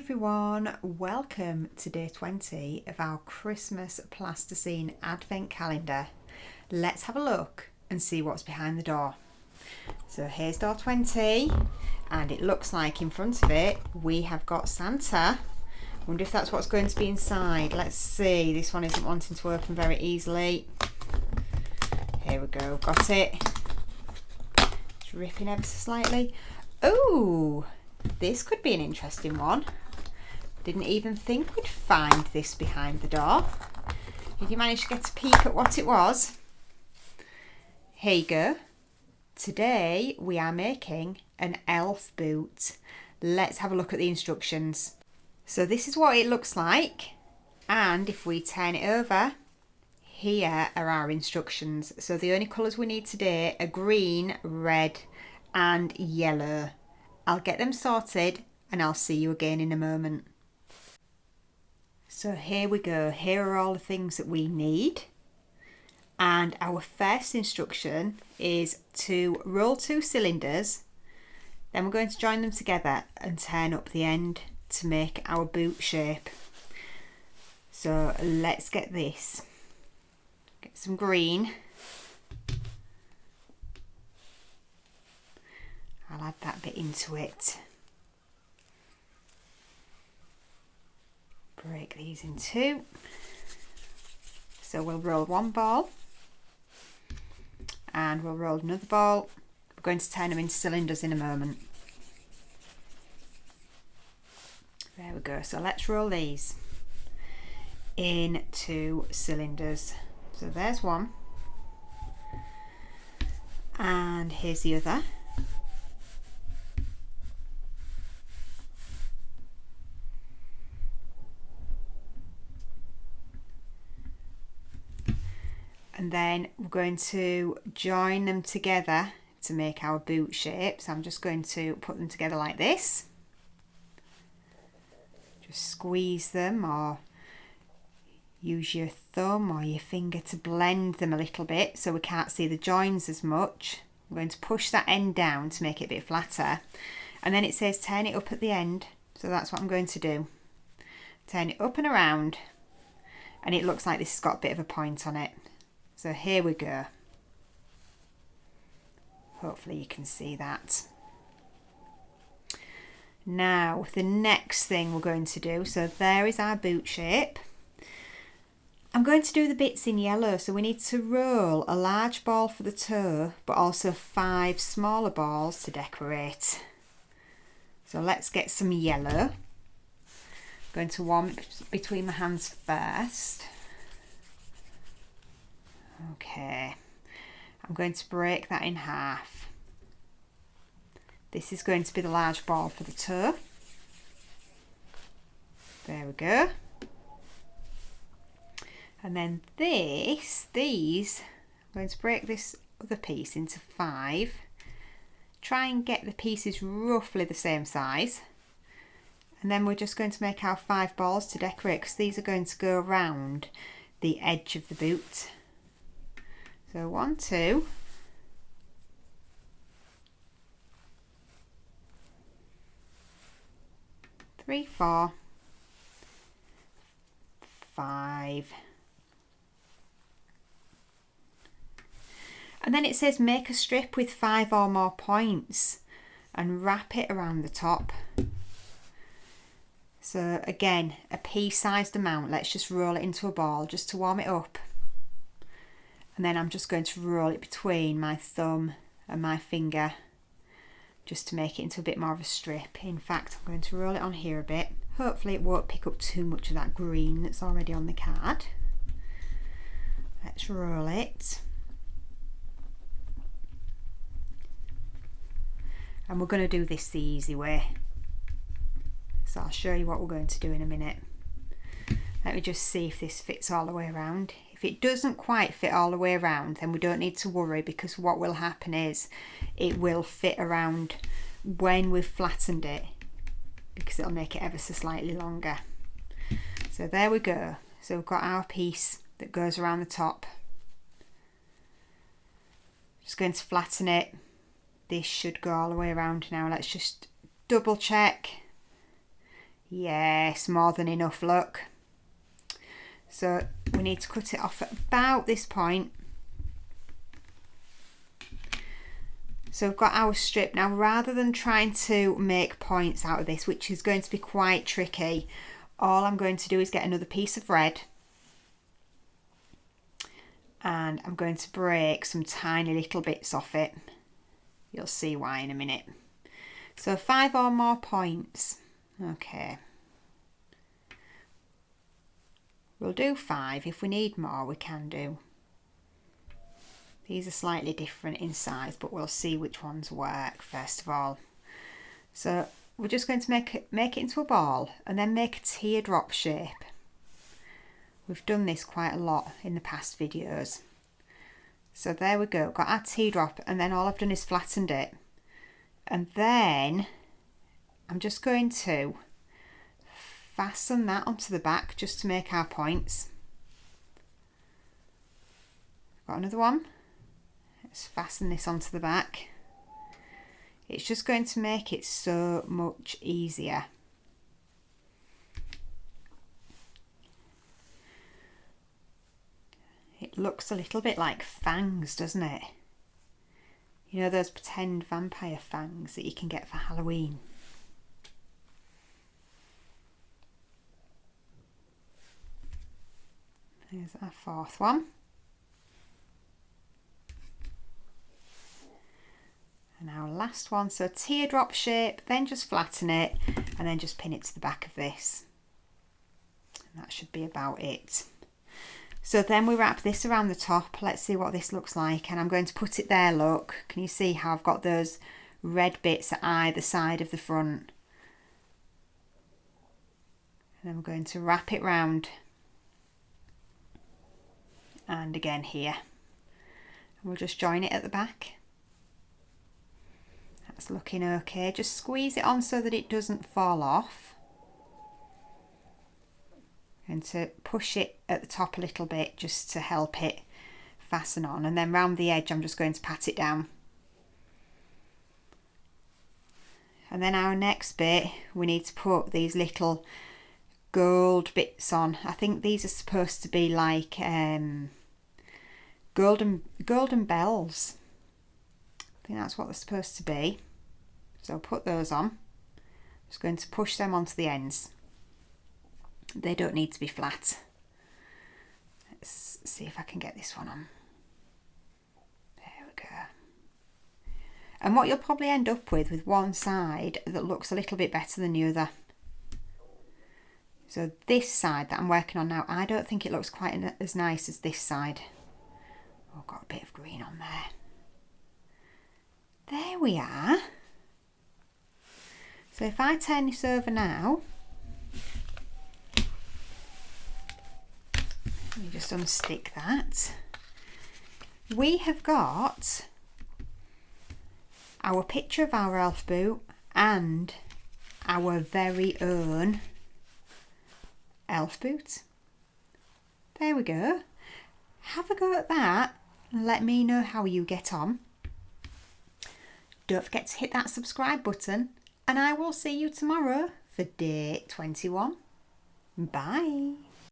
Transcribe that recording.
everyone, welcome to day 20 of our Christmas Plasticine Advent Calendar. Let's have a look and see what's behind the door. So here's door 20 and it looks like in front of it we have got Santa. Wonder if that's what's going to be inside. Let's see, this one isn't wanting to open very easily. Here we go, got it. It's ripping ever so slightly. Oh, this could be an interesting one. Didn't even think we'd find this behind the door. Did you manage to get a peek at what it was? Here you go. Today we are making an elf boot. Let's have a look at the instructions. So this is what it looks like, and if we turn it over, here are our instructions. So the only colours we need today are green, red and yellow. I'll get them sorted and I'll see you again in a moment. So here we go. Here are all the things that we need. And our first instruction is to roll 2 cylinders. Then we're going to join them together and turn up the end to make our boot shape. So let's get this. Get some green. I'll add that bit into it. Break these in 2. So we'll roll one ball and we'll roll another ball. We're going to turn them into cylinders in a moment. There we go. So let's roll these into cylinders. So there's one. And here's the other. And then we're going to join them together to make our boot shape. So I'm just going to put them together like this. Just squeeze them or use your thumb or your finger to blend them a little bit so we can't see the joins as much. I'm going to push that end down to make it a bit flatter. And then it says turn it up at the end. So that's what I'm going to do. Turn it up and around. And it looks like this has got a bit of a point on it. So here we go. Hopefully you can see that. Now the next thing we're going to do, so there is our boot shape. I'm going to do the bits in yellow, so we need to roll a large ball for the toe, but also 5 smaller balls to decorate. So let's get some yellow. I'm going to warm it between my hands first. Okay, I'm going to break that in half. This is going to be the large ball for the toe. There we go. And then these, I'm going to break this other piece into 5. Try and get the pieces roughly the same size. And then we're just going to make our 5 balls to decorate because these are going to go around the edge of the boot. So 1, 2. 3, 4, 5. And then it says make a strip with 5 or more points and wrap it around the top. So again, a pea-sized amount. Let's just roll it into a ball just to warm it up. And then I'm just going to roll it between my thumb and my finger just to make it into a bit more of a strip. In fact, I'm going to roll it on here a bit. Hopefully it won't pick up too much of that green that's already on the card. Let's roll it. And we're going to do this the easy way. So I'll show you what we're going to do in a minute. Let me just see if this fits all the way around. If it doesn't quite fit all the way around, then we don't need to worry, because what will happen is it will fit around when we've flattened it, because it'll make it ever so slightly longer. So there we go. So we've got our piece that goes around the top. Just going to flatten it. This should go all the way around now. Let's just double check. Yes, more than enough, look. So we need to cut it off at about this point. So we've got our strip. Now, rather than trying to make points out of this, which is going to be quite tricky, all I'm going to do is get another piece of red, and I'm going to break some tiny little bits off it. You'll see why in a minute. So 5 or more points. Okay. We'll do 5. If we need more, we can do. These are slightly different in size, but we'll see which ones work first of all. So we're just going to make it into a ball and then make a teardrop shape. We've done this quite a lot in the past videos. So there we go, got our teardrop, and then all I've done is flattened it. And then I'm just going to fasten that onto the back just to make our points. Got another one. Let's fasten this onto the back. It's just going to make it so much easier. It looks a little bit like fangs, doesn't it? You know those pretend vampire fangs that you can get for Halloween? There's our 4th one. And our last one, so teardrop shape, then just flatten it and then just pin it to the back of this. And that should be about it. So then we wrap this around the top. Let's see what this looks like. And I'm going to put it there, look. Can you see how I've got those red bits at either side of the front? And then we're going to wrap it round. And again here. And we'll just join it at the back. That's looking okay. Just squeeze it on so that it doesn't fall off. And to push it at the top a little bit just to help it fasten on. And then round the edge I'm just going to pat it down. And then our next bit, we need to put these little gold bits on. I think these are supposed to be like golden bells. I think that's what they're supposed to be. So I'll put those on. Just going to push them onto the ends. They don't need to be flat. Let's see if I can get this one on. There we go. And what you'll probably end up with one side that looks a little bit better than the other. So this side that I'm working on now, I don't think it looks quite as nice as this side. Oh, got a bit of green on there. There we are. So if I turn this over now, let me just unstick that. We have got our picture of our elf boot and our very own elf boot. There we go. Have a go at that and let me know how you get on. Don't forget to hit that subscribe button, and I will see you tomorrow for day 21. Bye.